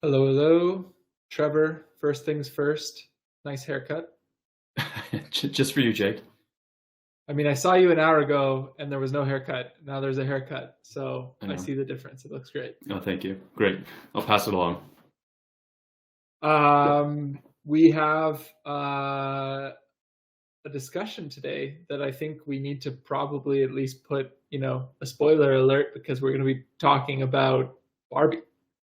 Hello, hello. Trevor, first things first. Nice haircut. Just for you, Jake. I mean, I saw you an hour ago and there was no haircut. Now there's a haircut. So I I know. see the difference. It looks great. Oh, thank you. Great. I'll pass it along. We have a discussion today that I think we need to probably at least put, a spoiler alert because we're going to be talking about Barbie.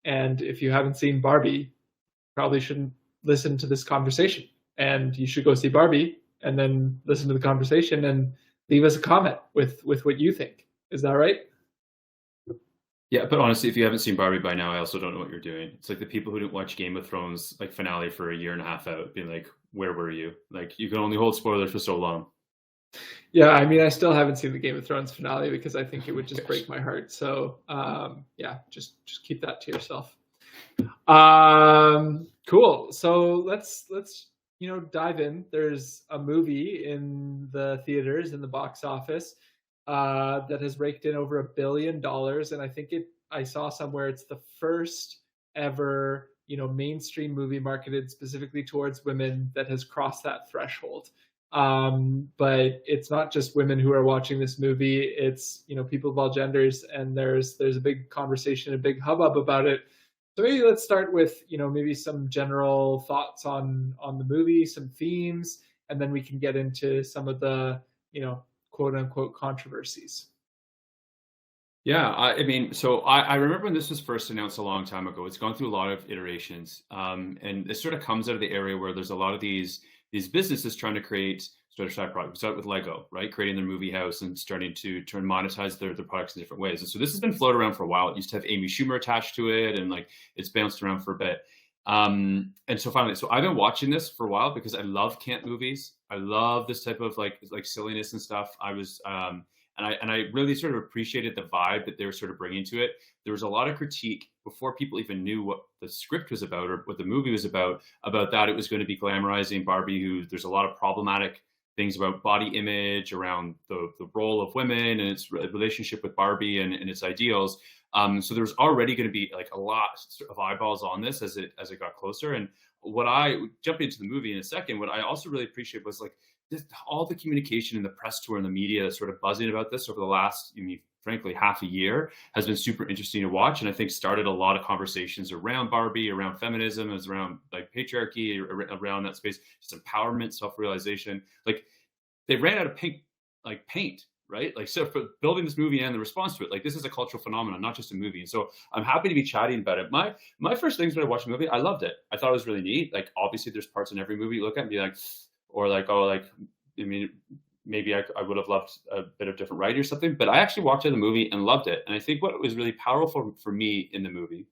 And if you haven't seen Barbie, probably shouldn't listen to this conversation. And you should go see Barbie and then listen to the conversation and leave us a comment with what you think. Is that right? Yeah, but honestly, if you haven't seen Barbie by now, I also don't know what you're doing. It's like the people who didn't watch Game of Thrones like finale for a year and a half out, being like, "Where were you?" Like you can only hold spoilers for so long. Yeah, I mean, I still haven't seen the Game of Thrones finale because I think it Oh would my just gosh. break my heart. So yeah, just keep that to yourself. Cool. So let's dive in. There's a movie in the theaters in the box office that has raked in over $1 billion, and I think I saw somewhere it's the first ever mainstream movie marketed specifically towards women that has crossed that threshold. But it's not just women who are watching this movie; it's people of all genders, and there's a big conversation, a big hubbub about it. So maybe let's start with maybe some general thoughts on the movie, some themes, and then we can get into some of the quote unquote controversies. Yeah, I mean, so I remember when this was first announced a long time ago. It's gone through a lot of iterations, and it sort of comes out of the area where there's a lot of these businesses trying to create sort of side products. We start with Lego, right? Creating their movie house and starting to turn monetize their products in different ways. And so this has been floated around for a while. It used to have Amy Schumer attached to it, and like it's bounced around for a bit. And so finally, so I've been watching this for a while because I love camp movies. I love this type of like silliness and stuff. I was and I really sort of appreciated the vibe that they were sort of bringing to it. There was a lot of critique before people even knew what the script was about or what the movie was about that it was going to be glamorizing Barbie, who there's a lot of problematic things about body image around the role of women and its relationship with Barbie and its ideals. So there was already going to be like a lot of eyeballs on this as it got closer. And what I jump into the movie in a second, what I also really appreciate was like all the communication in the press tour and the media that's sort of buzzing about this over the last, I mean, frankly, half a year has been super interesting to watch. And I think started a lot of conversations around Barbie, around feminism, as around like patriarchy, around that space, just empowerment, self-realization. Like they ran out of paint, right? Like so for building this movie and the response to it, like this is a cultural phenomenon, not just a movie. And so I'm happy to be chatting about it. My first things when I watched the movie, I loved it. I thought it was really neat. Like obviously there's parts in every movie you look at and be like, or like, oh, like I mean, maybe I would have loved a bit of different writing or something, but I actually walked in the movie and loved it. And I think what was really powerful for me in the movie,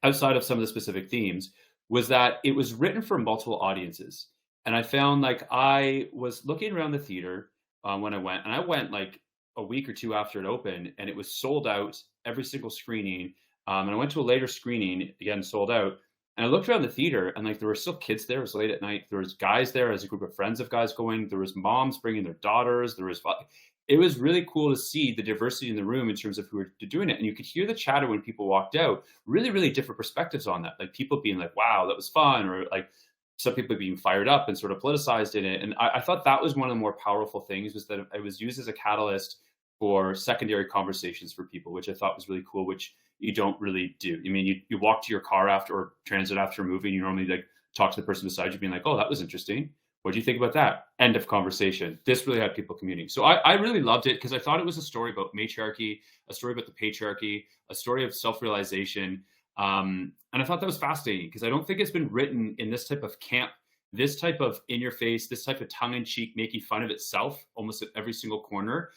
outside of some of the specific themes, was that it was written for multiple audiences. And I found like I was looking around the theater when I went, and I went like a week or two after it opened, and it was sold out every single screening. And I went to a later screening, again sold out. And I looked around the theater, and like there were still kids there. It was late at night. There was guys there, as a group of friends of guys going. There was moms bringing their daughters. It was really cool to see the diversity in the room in terms of who were doing it, and you could hear the chatter when people walked out. Really, really different perspectives on that. Like people being like, "Wow, that was fun," or like some people being fired up and sort of politicized in it. And I thought that was one of the more powerful things, was that it was used as a catalyst for secondary conversations for people, which I thought was really cool, which you don't really do. I mean, you walk to your car after or transit after a movie, and you normally like talk to the person beside you, being like, "Oh, that was interesting. What do you think about that?" End of conversation. This really had people communing. So I really loved it because I thought it was a story about matriarchy, a story about the patriarchy, a story of self-realization. And I thought that was fascinating because I don't think it's been written in this type of camp, this type of in your face, this type of tongue in cheek, making fun of itself almost at every single corner,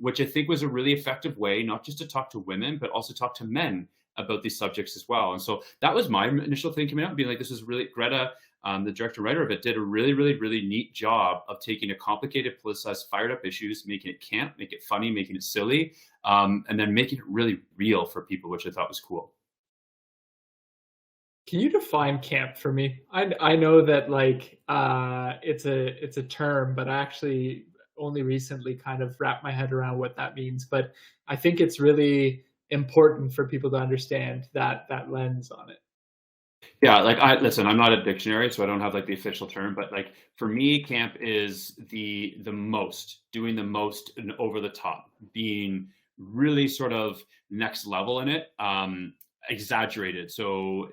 which I think was a really effective way, not just to talk to women, but also talk to men about these subjects as well. And so that was my initial thing coming out, being like, this is really Greta, the director and writer of it, did a really, really, really neat job of taking a complicated, politicized, fired up issues, making it camp, make it funny, making it silly, and then making it really real for people, which I thought was cool. Can you define camp for me? I know that like it's a term, but I actually only recently kind of wrapped my head around what that means. But I think it's really important for people to understand that lens on it. Yeah, like I listen, I'm not a dictionary, so I don't have like the official term, but like for me, camp is the most, doing the most and over the top, being really sort of next level in it, exaggerated. So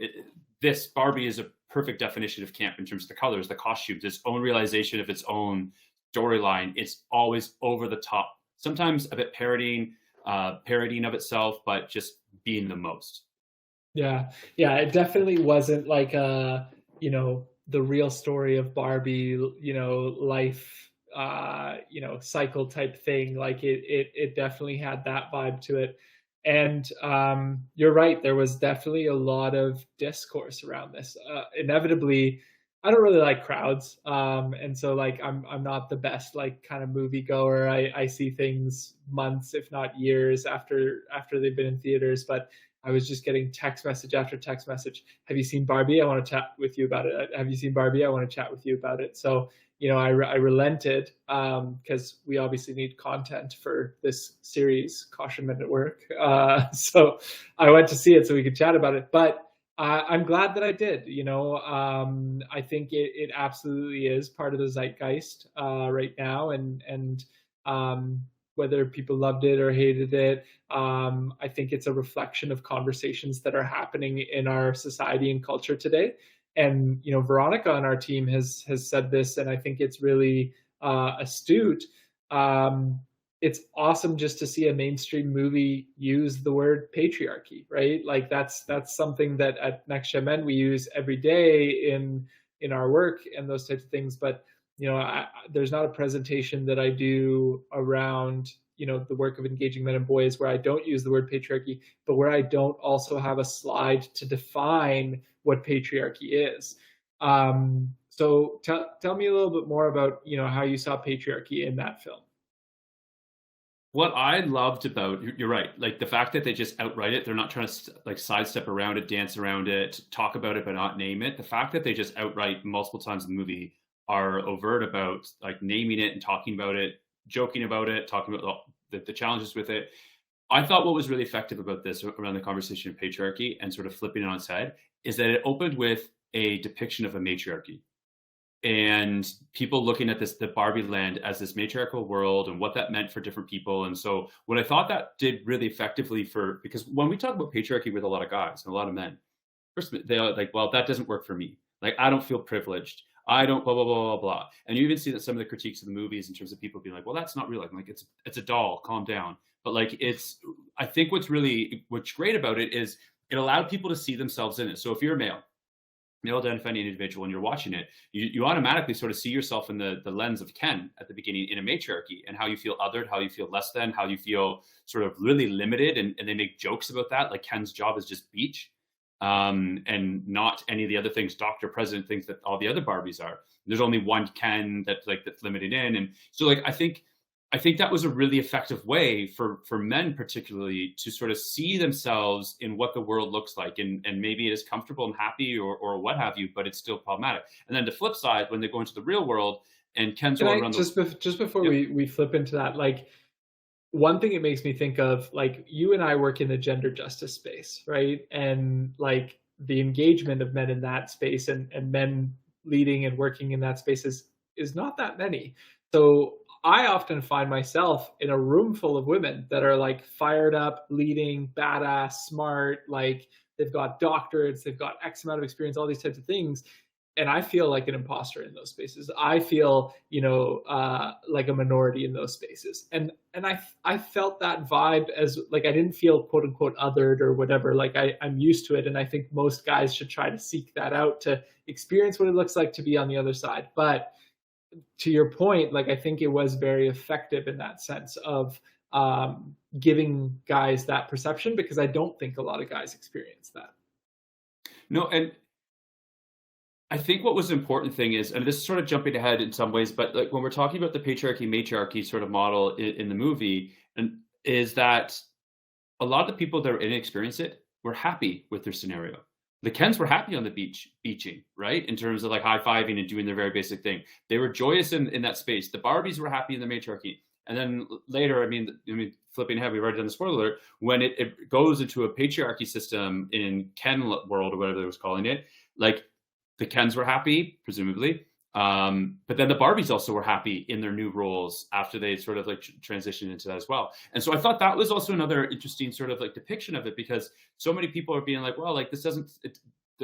this Barbie is a perfect definition of camp in terms of the colors, the costumes, its own realization of its own storyline. It's always over the top, sometimes a bit parodying of itself, but just being the most. Yeah. Yeah, it definitely wasn't like a, the real story of Barbie, life cycle type thing. Like it definitely had that vibe to it. And you're right, there was definitely a lot of discourse around this. Inevitably, I don't really like crowds. And so like I'm not the best like kind of movie goer. I see things months, if not years after they've been in theaters, but I was just getting text message after text message. Have you seen Barbie? I want to chat with you about it. Have you seen Barbie? I want to chat with you about it. So, I relented because we obviously need content for this series, Caution Men at Work. So I went to see it so we could chat about it. But I'm glad that I did. I think it absolutely is part of the zeitgeist right now, and um, whether people loved it or hated it, I think it's a reflection of conversations that are happening in our society and culture today. And Veronica on our team has said this, and I think it's really astute. Um, it's awesome just to see a mainstream movie use the word patriarchy, right? Like that's something that at Next Gen Men we use every day in our work and those types of things. But there's not a presentation that I do around the work of engaging men and boys where I don't use the word patriarchy, but where I don't also have a slide to define what patriarchy is. So tell me a little bit more about how you saw patriarchy in that film. What I loved about you're right, like the fact that they just outright it, they're not trying to like sidestep around it, dance around it, talk about it, but not name it. The fact that they just outright multiple times in the movie are overt about like naming it and talking about it, joking about it, talking about the challenges with it. I thought what was really effective about this around the conversation of patriarchy and sort of flipping it on its head is that it opened with a depiction of a matriarchy and people looking at the Barbie land as this matriarchal world and what that meant for different people. And so what I thought that did really effectively because when we talk about patriarchy with a lot of guys and a lot of men, first they're like, well, that doesn't work for me. Like, I don't feel privileged. I don't blah, blah, blah, blah, blah. And you even see that some of the critiques of the movies in terms of people being like, well, that's not real. Like it's a doll, calm down. But like, I think what's great about it is it allowed people to see themselves in it. So if you're a male identifying individual and you're watching it, you automatically sort of see yourself in the lens of Ken at the beginning in a matriarchy and how you feel othered, how you feel less than, how you feel sort of really limited. And they make jokes about that. Like Ken's job is just beach and not any of the other things Dr. President thinks that all the other Barbies are. There's only one Ken that's limited in. And so like, I think that was a really effective way for men particularly to sort of see themselves in what the world looks like. And maybe it is comfortable and happy or what have you, but it's still problematic. And then the flip side, when they go into the real world and Ken's Can all I around just before Yep. we flip into that, like one thing it makes me think of, like you and I work in the gender justice space, right? And like the engagement of men in that space and men leading and working in that space is not that many. So I often find myself in a room full of women that are like fired up, leading, badass, smart, like they've got doctorates, they've got X amount of experience, all these types of things. And I feel like an imposter in those spaces. I feel, like a minority in those spaces. And I felt that vibe as like I didn't feel quote unquote othered or whatever. Like I'm used to it, and I think most guys should try to seek that out to experience what it looks like to be on the other side. But to your point, like I think it was very effective in that sense of giving guys that perception, because I don't think a lot of guys experience that. No, and I think what was the important thing is, and this is sort of jumping ahead in some ways, but like when we're talking about the patriarchy matriarchy sort of model in the movie, and is that a lot of the people that were in it experience it were happy with their scenario. The Kens were happy on the beaching, right? In terms of like high fiving and doing their very basic thing. They were joyous in that space. The Barbies were happy in the matriarchy. And then later, flipping ahead, we've already done the spoiler alert. When it goes into a patriarchy system in Ken world or whatever they was calling it, like the Kens were happy, presumably. But then the Barbies also were happy in their new roles after they sort of like transitioned into that as well. And so I thought that was also another interesting sort of like depiction of it, because so many people are being like, well, like this doesn't,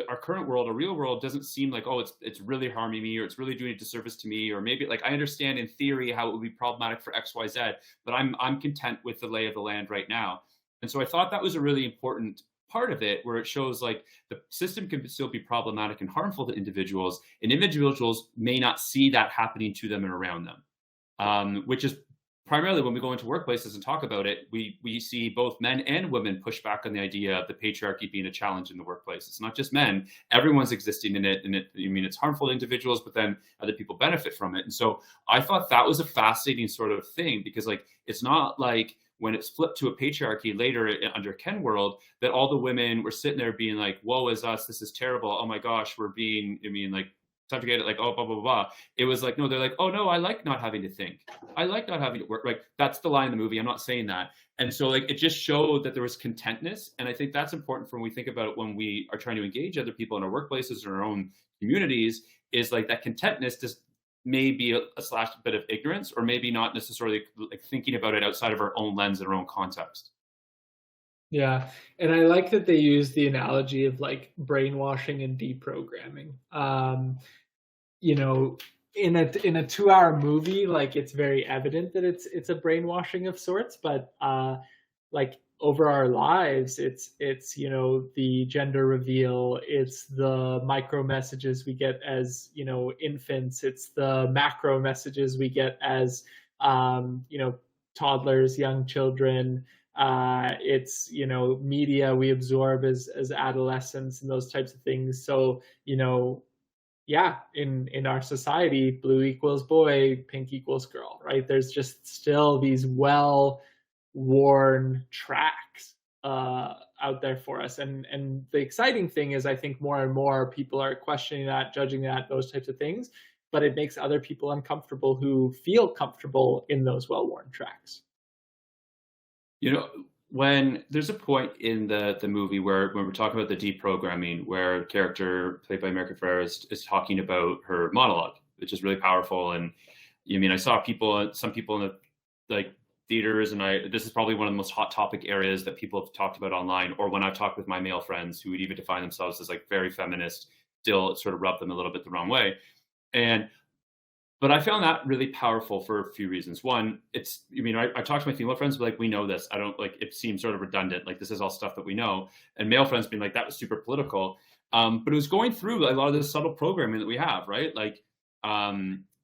our current world, a real world, doesn't seem like, oh, it's really harming me, or it's really doing a disservice to me, or maybe like I understand in theory how it would be problematic for X, Y, Z, but I'm content with the lay of the land right now. And so I thought that was a really important part of it, where it shows like the system can still be problematic and harmful to individuals, and individuals may not see that happening to them and around them, which is primarily when we go into workplaces and talk about it, we see both men and women push back on the idea of the patriarchy being a challenge in the workplace. It's not just men; everyone's existing in it, and it's harmful to individuals, but then other people benefit from it. And so I thought that was a fascinating sort of thing, because like it's not like when it's flipped to a patriarchy later under Ken world, that all the women were sitting there being like, woe is us, this is terrible, oh my gosh, we're being, like, subjugated, like, oh, blah, blah, blah. It was like, no, they're like, oh no, I like not having to think. I like not having to work. Like, that's the line in the movie. I'm not saying that. And so like, it just showed that there was contentness. And I think that's important for when we think about it, when we are trying to engage other people in our workplaces or our own communities, is like that contentness just may be a slash bit of ignorance, or maybe not necessarily like thinking about it outside of our own lens and our own context. Yeah, and I like that they use the analogy of like brainwashing and deprogramming. You know, in a 2 hour movie, like it's very evident that it's a brainwashing of sorts, but like over our lives, it's the gender reveal, it's the micro messages we get as infants, it's the macro messages we get as toddlers, young children. It's media we absorb as adolescents and those types of things. So yeah, in our society, blue equals boy, pink equals girl, right? There's just still these well worn tracks out there for us, and the exciting thing is, I think more and more people are questioning that, judging that, those types of things, but it makes other people uncomfortable who feel comfortable in those well worn tracks. You know, when there's a point in the movie where when we're talking about the deprogramming, where the character played by America Ferrera is talking about her monologue, which is really powerful. And I saw some people in the like theaters, and this is probably one of the most hot topic areas that people have talked about online, or when I've talked with my male friends who would even define themselves as like very feminist, still sort of rub them a little bit the wrong way. And but I found that really powerful for a few reasons. One, I talk to my female friends, but like, we know this. I don't like, it seems sort of redundant. Like, this is all stuff that we know. And male friends being like, that was super political. But it was going through a lot of this subtle programming that we have, right? Like,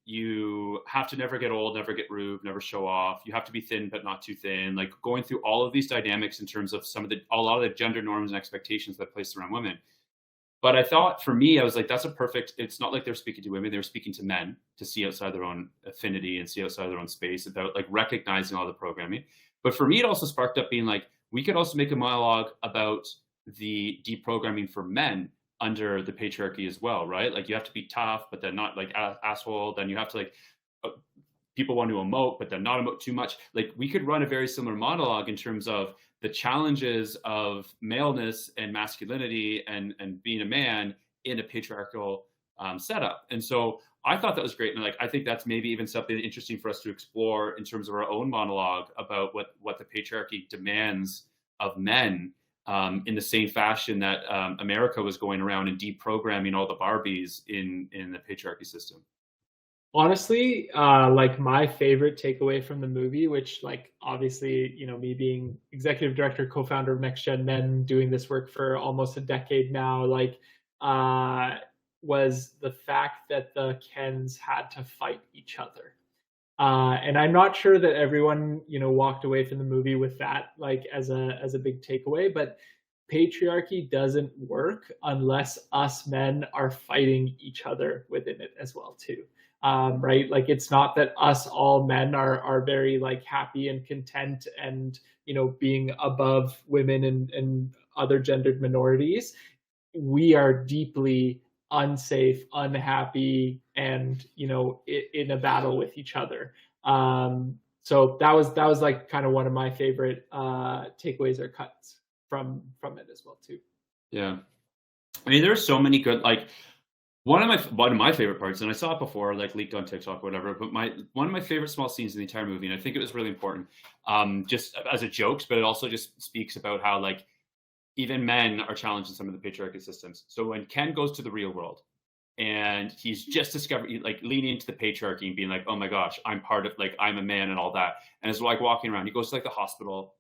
you have to never get old, never get rude, never show off. You have to be thin, but not too thin. Like, going through all of these dynamics in terms of a lot of the gender norms and expectations that are placed around women. But I thought, for me, I was like, that's a perfect, it's not like they're speaking to women, they were speaking to men to see outside their own affinity and see outside their own space, about like recognizing all the programming. But for me, it also sparked up being like, we could also make a monologue about the deprogramming for men under the patriarchy as well, right? Like, you have to be tough, but then not like asshole. Then you have to like, people want to emote, but then not emote too much. Like, we could run a very similar monologue in terms of the challenges of maleness and masculinity and being a man in a patriarchal setup. And so I thought that was great. And like, I think that's maybe even something interesting for us to explore in terms of our own monologue about what the patriarchy demands of men, in the same fashion that America was going around and deprogramming all the Barbies in the patriarchy system. Honestly, like my favorite takeaway from the movie, which like obviously, me being executive director, co-founder of Next Gen Men, doing this work for almost a decade now, like was the fact that the Kens had to fight each other. And I'm not sure that everyone, walked away from the movie with that like as a big takeaway, but patriarchy doesn't work unless us men are fighting each other within it as well too. Right? Like, it's not that us all men are very like happy and content and being above women and other gendered minorities. We are deeply unsafe, unhappy, and in a battle with each other. So that was like kind of one of my favorite takeaways or cuts from it as well too. Yeah. I mean, there's so many good like one of my favorite parts, and I saw it before, like leaked on TikTok or whatever. But my one of my favorite small scenes in the entire movie, and I think it was really important, just as a jokes, but it also just speaks about how like even men are challenged in some of the patriarchy systems. So when Ken goes to the real world and he's just discovered like leaning into the patriarchy and being like, oh my gosh, I'm part of like I'm a man and all that. And it's like walking around, he goes to like the hospital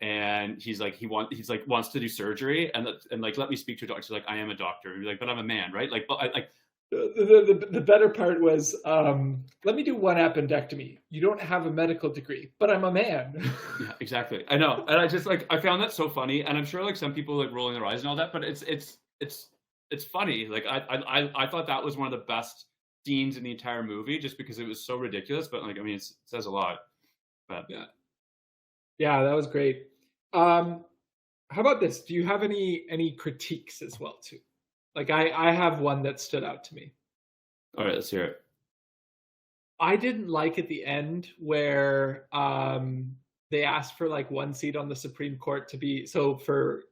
and he's like he's like wants to do surgery and like let me speak to a doctor. He's like, I am a doctor. And he's like, but I'm a man, right? Like, but I like The better part was, let me do one appendectomy. You don't have a medical degree, but I'm a man. yeah, exactly. I know. And I just like I found that so funny. And I'm sure like some people like rolling their eyes and all that, but it's funny. Like I thought that was one of the best scenes in the entire movie just because it was so ridiculous. But like I mean it says a lot. But Yeah, yeah, that was great. Um, how about this? Do you have any critiques as well too? Like I have one that stood out to me. all right, let's hear it. I didn't like at the end where they asked for like one seat on the Supreme Court to be so for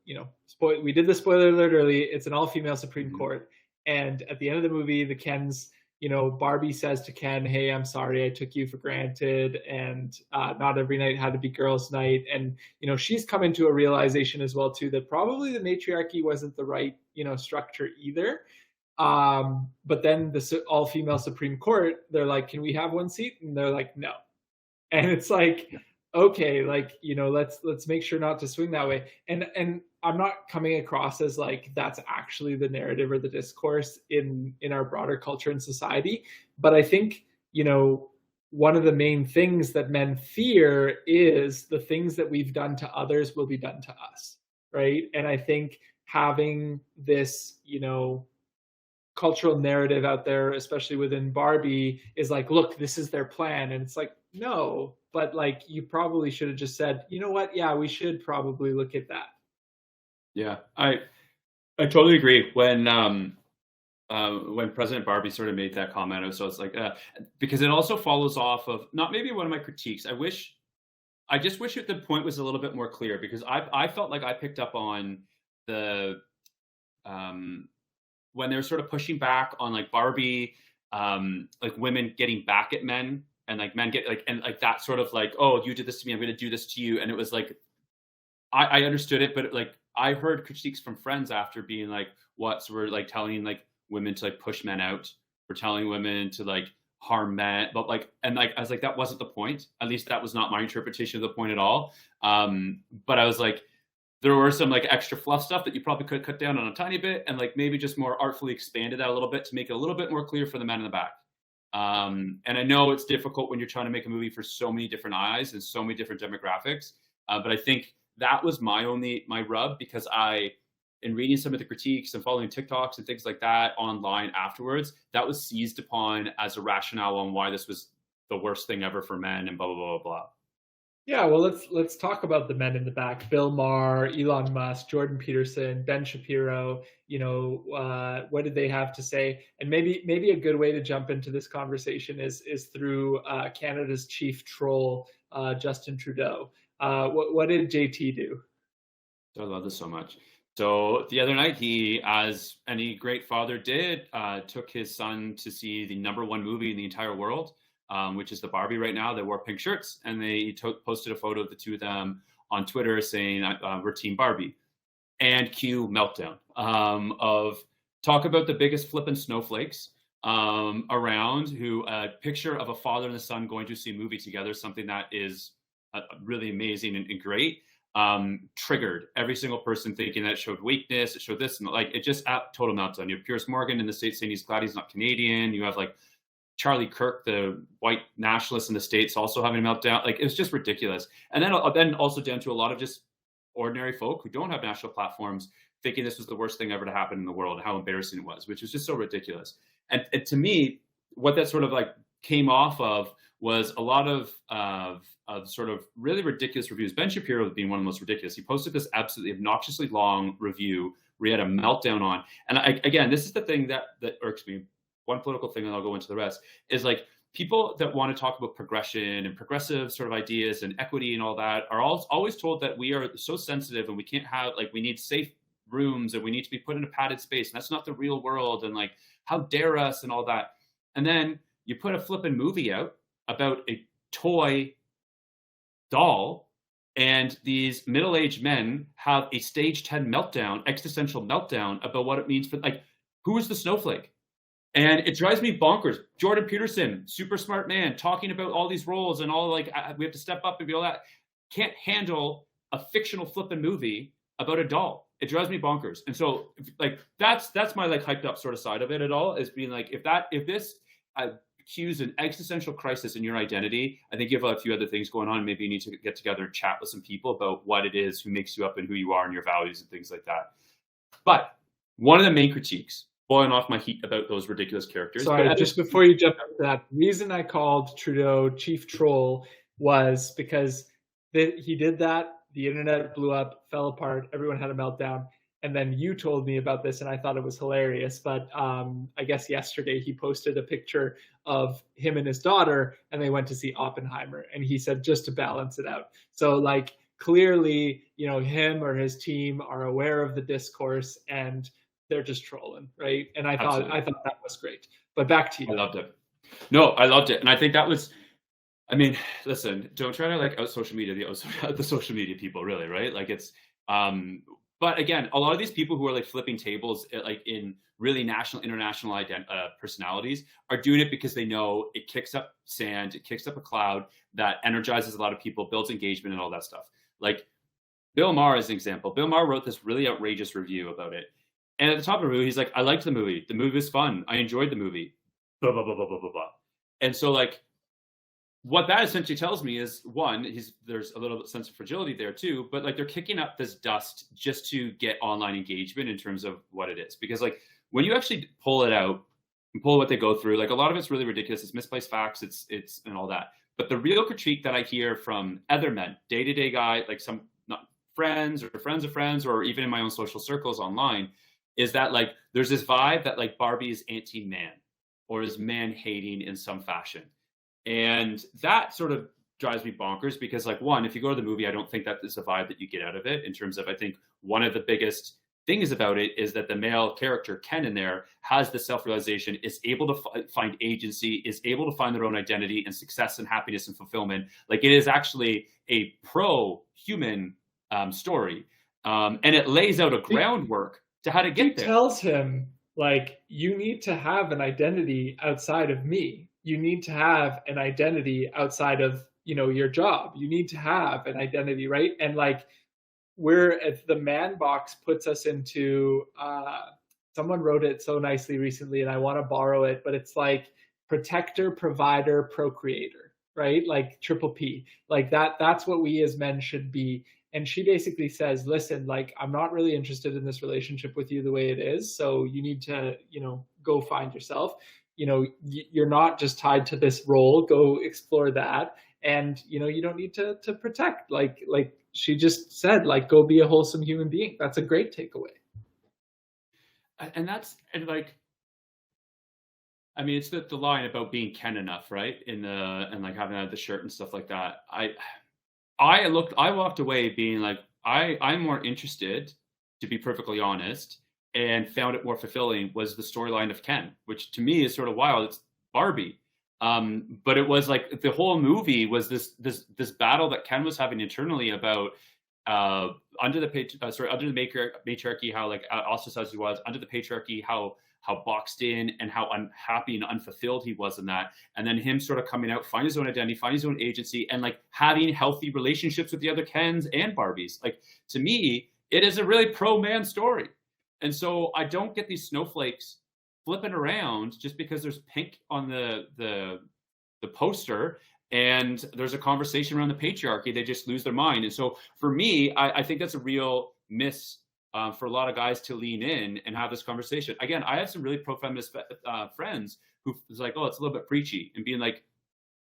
we did the spoiler alert early. It's an all-female Supreme Mhm. Court, and at the end of the movie, the Kens, Barbie says to Ken, "Hey, I'm sorry, I took you for granted, and not every night had to be girls' night." And she's coming to a realization as well too that probably the matriarchy wasn't the right structure either. But then the all-female Supreme Court, they're like, "Can we have one seat?" And they're like, "No." And it's like, okay, like let's make sure not to swing that way. And I'm not coming across as like that's actually the narrative or the discourse in our broader culture and society. But I think one of the main things that men fear is the things that we've done to others will be done to us, right? And I think having this cultural narrative out there, especially within Barbie, is like, look, this is their plan. And it's like, no, but like you probably should have just said, you know what? Yeah, we should probably look at that. Yeah. I totally agree. When President Barbie sort of made that comment, I was like, because it also follows off of not maybe one of my critiques. I just wish that the point was a little bit more clear because I felt like I picked up on the um, when they're sort of pushing back on like Barbie, like women getting back at men and like men get like and like that sort of like, oh, you did this to me, I'm going to do this to you, and it was like I understood it, but like I heard critiques from friends after being like, what? So we're like telling like women to like push men out, we're telling women to like harm men, but like and like I was like that wasn't the point. At least that was not my interpretation of the point at all. But I was like there were some like extra fluff stuff that you probably could cut down on a tiny bit and like maybe just more artfully expanded that a little bit to make it a little bit more clear for the men in the back. And I know it's difficult when you're trying to make a movie for so many different eyes and so many different demographics. But I think that was my rub because in reading some of the critiques and following TikToks and things like that online afterwards, that was seized upon as a rationale on why this was the worst thing ever for men and blah blah blah blah blah. Yeah, well, let's talk about the men in the back: Bill Maher, Elon Musk, Jordan Peterson, Ben Shapiro. What did they have to say? And maybe a good way to jump into this conversation is through Canada's chief troll, Justin Trudeau. What did JT do? I love this so much. So the other night, he, as any great father did, took his son to see the number one movie in the entire world, which is the Barbie right now. They wore pink shirts, and they posted a photo of the two of them on Twitter saying, "We're Team Barbie." And cue meltdown of talk about the biggest flippin' snowflakes around. Who a picture of a father and a son going to see a movie together, something that is really amazing and great triggered every single person thinking that it showed weakness, it showed this, and like it just at total meltdown. You have Piers Morgan in the States saying he's glad he's not Canadian. You have like Charlie Kirk, the white nationalist in the States, also having a meltdown. Like it was just ridiculous. And then also down to a lot of just ordinary folk who don't have national platforms thinking this was the worst thing ever to happen in the world and how embarrassing it was, which was just so ridiculous. And to me, what that sort of like came off of was a lot of sort of really ridiculous reviews. Ben Shapiro being one of the most ridiculous. He posted this absolutely obnoxiously long review where he had a meltdown on. And again, this is the thing that irks me. One political thing, and I'll go into the rest, is like people that want to talk about progression and progressive sort of ideas and equity and all that are always told that we are so sensitive and we can't have, like, we need safe rooms and we need to be put in a padded space. And that's not the real world. And like, how dare us and all that. And then you put a flippin' movie out about a toy doll, and these middle-aged men have a stage 10 meltdown, existential meltdown about what it means for, like, who is the snowflake? And it drives me bonkers. Jordan Peterson, super smart man, talking about all these roles and all, like, we have to step up and be all that. Can't handle a fictional flippin' movie about a doll. It drives me bonkers. And so, like, that's my, like, hyped up sort of side of it at all, is being like, if this cues an existential crisis in your identity, I think you have a few other things going on. Maybe you need to get together and chat with some people about what it is, who makes you up and who you are and your values and things like that. But one of the main critiques, blowing off my heat about those ridiculous characters. Sorry, just before you jump into that, the reason I called Trudeau chief troll was because he did that. The internet blew up, fell apart. Everyone had a meltdown. And then you told me about this, and I thought it was hilarious. But I guess yesterday he posted a picture of him and his daughter, and they went to see Oppenheimer. And he said, just to balance it out. So, like, clearly, him or his team are aware of the discourse, and they're just trolling, right? And I thought that was great. But back to you. I loved it. No, I loved it, and I think that was. I mean, listen, don't try to, like, out social media the social media people, really, right? Like, it's. But again, a lot of these people who are, like, flipping tables, like, in really national, international personalities, are doing it because they know it kicks up sand, it kicks up a cloud that energizes a lot of people, builds engagement and all that stuff. Like, Bill Maher is an example. Bill Maher wrote this really outrageous review about it. And at the top of the review, he's like, I liked the movie. The movie was fun. I enjoyed the movie. Blah, blah, blah, blah, blah, blah, blah. And so, like, what that essentially tells me is, one, there's a little sense of fragility there too, but, like, they're kicking up this dust just to get online engagement in terms of what it is. Because, like, when you actually pull it out and pull what they go through, like, a lot of it's really ridiculous. It's misplaced facts. It's and all that. But the real critique that I hear from other men, day-to-day guy, like some not friends or friends of friends, or even in my own social circles online, is that, like, there's this vibe that, like, Barbie is anti-man or is man-hating in some fashion. And that sort of drives me bonkers because, like, one, if you go to the movie, I don't think that is a vibe that you get out of it, in terms of, I think one of the biggest things about it is that the male character, Ken, in there has the self-realization, is able to find agency, is able to find their own identity and success and happiness and fulfillment. Like, it is actually a pro-human story. And it lays out a groundwork to how to get there. He tells him, like, you need to have an identity outside of me. You need to have an identity outside of, your job. You need to have an identity, right? And, like, the man box puts us into, someone wrote it so nicely recently, and I want to borrow it, but it's like protector, provider, procreator, right? Like triple P, like that's what we as men should be. And she basically says, listen, like, I'm not really interested in this relationship with you the way it is. So you need to, go find yourself. You're not just tied to this role. Go explore that. And, you don't need to protect, like she just said, like, go be a wholesome human being. That's a great takeaway. And like, I mean, it's the line about being Ken enough, right? And like having the shirt and stuff like that. I walked away being like, I'm more interested, to be perfectly honest, and found it more fulfilling, was the storyline of Ken, which to me is sort of wild. It's Barbie. But it was like the whole movie was this battle that Ken was having internally about under the matriarchy, how, like, ostracized he was, under the patriarchy, how boxed in and how unhappy and unfulfilled he was in that. And then him sort of coming out, find his own identity, find his own agency, and, like, having healthy relationships with the other Kens and Barbies. Like, to me, it is a really pro-man story. And so I don't get these snowflakes flipping around just because there's pink on the poster and there's a conversation around the patriarchy. They just lose their mind. And so for me, I think that's a real miss for a lot of guys to lean in and have this conversation. Again, I have some really pro-feminist friends who was like, oh, it's a little bit preachy, and being like,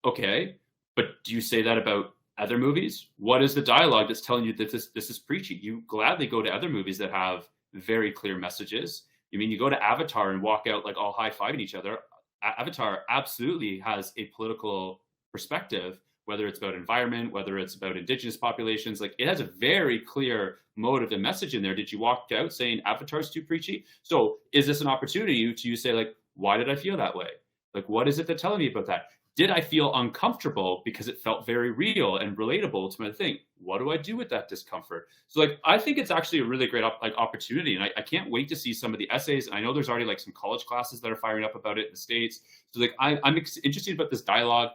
okay, but do you say that about other movies? What is the dialogue that's telling you that this is preachy? You gladly go to other movies that have very clear messages. You mean, you go to Avatar and walk out, like, all high-fiving each other. Avatar absolutely has a political perspective, whether it's about environment, whether it's about indigenous populations. Like it has a very clear motive and message in there. Did you walk out saying Avatar's too preachy? So is this an opportunity to you say like, why did I feel that way? Like, what is it that's telling me about that? Did I feel uncomfortable because it felt very real and relatable to my thing? What do I do with that discomfort? So like, I think it's actually a really great opportunity, and I can't wait to see some of the essays. And I know there's already like some college classes that are firing up about it in the States. So like, I'm interested about this dialogue.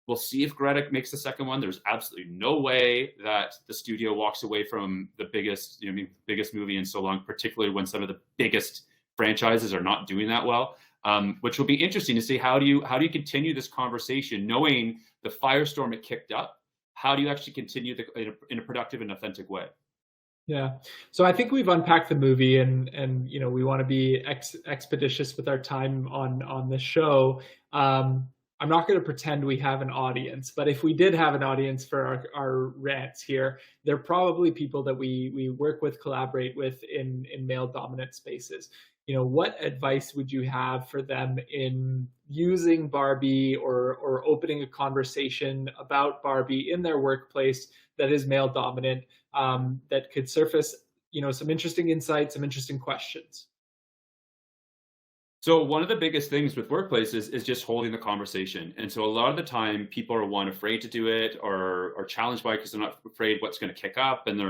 We'll see if Greta makes the second one. There's absolutely no way that the studio walks away from the biggest, biggest movie in so long, particularly when some of the biggest franchises are not doing that well. Which will be interesting to see how do you continue this conversation, knowing the firestorm it kicked up. How do you actually continue in a productive and authentic way? Yeah. So I think we've unpacked the movie, and we want to be expeditious with our time on this show. I'm not going to pretend we have an audience, but if we did have an audience for our rants here, they're probably people that we work with, collaborate with in male dominant spaces. What advice would you have for them in using Barbie or opening a conversation about Barbie in their workplace that is male dominant, that could surface, some interesting insights, some interesting questions? So one of the biggest things with workplaces is just holding the conversation. And so a lot of the time people are afraid to do it or challenged by it because they're not afraid what's going to kick up, and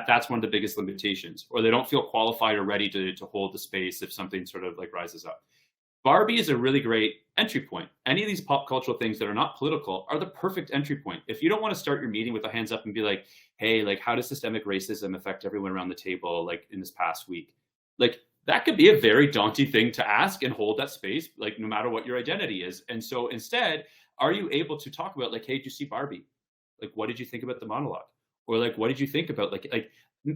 that's one of the biggest limitations, or they don't feel qualified or ready to hold the space if something sort of like rises up. Barbie is a really great entry point. Any of these pop cultural things that are not political are the perfect entry point. If you don't want to start your meeting with a hands up and be like, hey, like how does systemic racism affect everyone around the table, like in this past week? Like that could be a very daunting thing to ask and hold that space, like no matter what your identity is. And so instead, are you able to talk about like, hey, did you see Barbie? Like, what did you think about the monologue? Or like, what did you think about like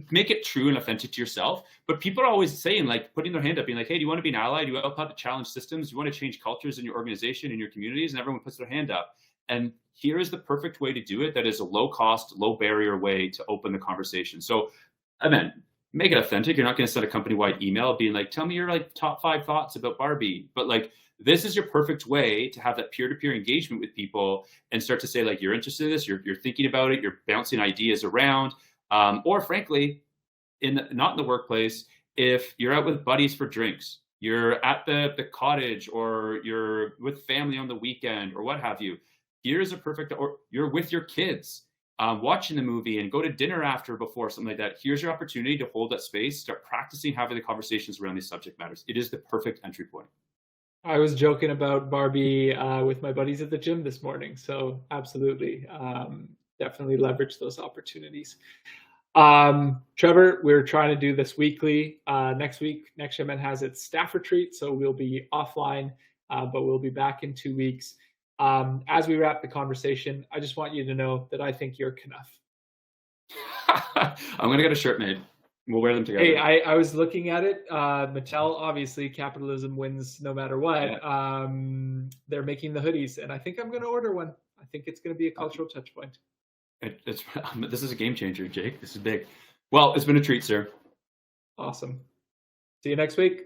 make it true and authentic to yourself? But people are always saying, like, putting their hand up, being like, hey, do you want to be an ally? Do you help out to challenge systems? Do you want to change cultures in your organization, in your communities? And everyone puts their hand up. And here is the perfect way to do it. That is a low cost, low barrier way to open the conversation. So, I mean, make it authentic. You're not going to send a company-wide email being like, tell me your like top 5 thoughts about Barbie. But like, this is your perfect way to have that peer-to-peer engagement with people and start to say like, you're interested in this, you're thinking about it, you're bouncing ideas around. Or frankly, not in the workplace, if you're out with buddies for drinks, you're at the cottage, or you're with family on the weekend, or what have you, here's a perfect, or you're with your kids watching the movie and go to dinner after, before, something like that. Here's your opportunity to hold that space, start practicing having the conversations around these subject matters. It is the perfect entry point. I was joking about Barbie with my buddies at the gym this morning, so absolutely, definitely leverage those opportunities. Trevor, we're trying to do this weekly. Next week, Next Gen Men has its staff retreat, so we'll be offline, but we'll be back in 2 weeks. As we wrap the conversation, I just want you to know that I think you're Knuff. I'm going to get a shirt made. We'll wear them together. Hey, I was looking at it. Mattel, obviously, capitalism wins no matter what. Yeah. They're making the hoodies, and I think I'm going to order one. I think it's going to be a cultural touch point. This is a game changer, Jake. This is big. Well, it's been a treat, sir. Awesome. See you next week.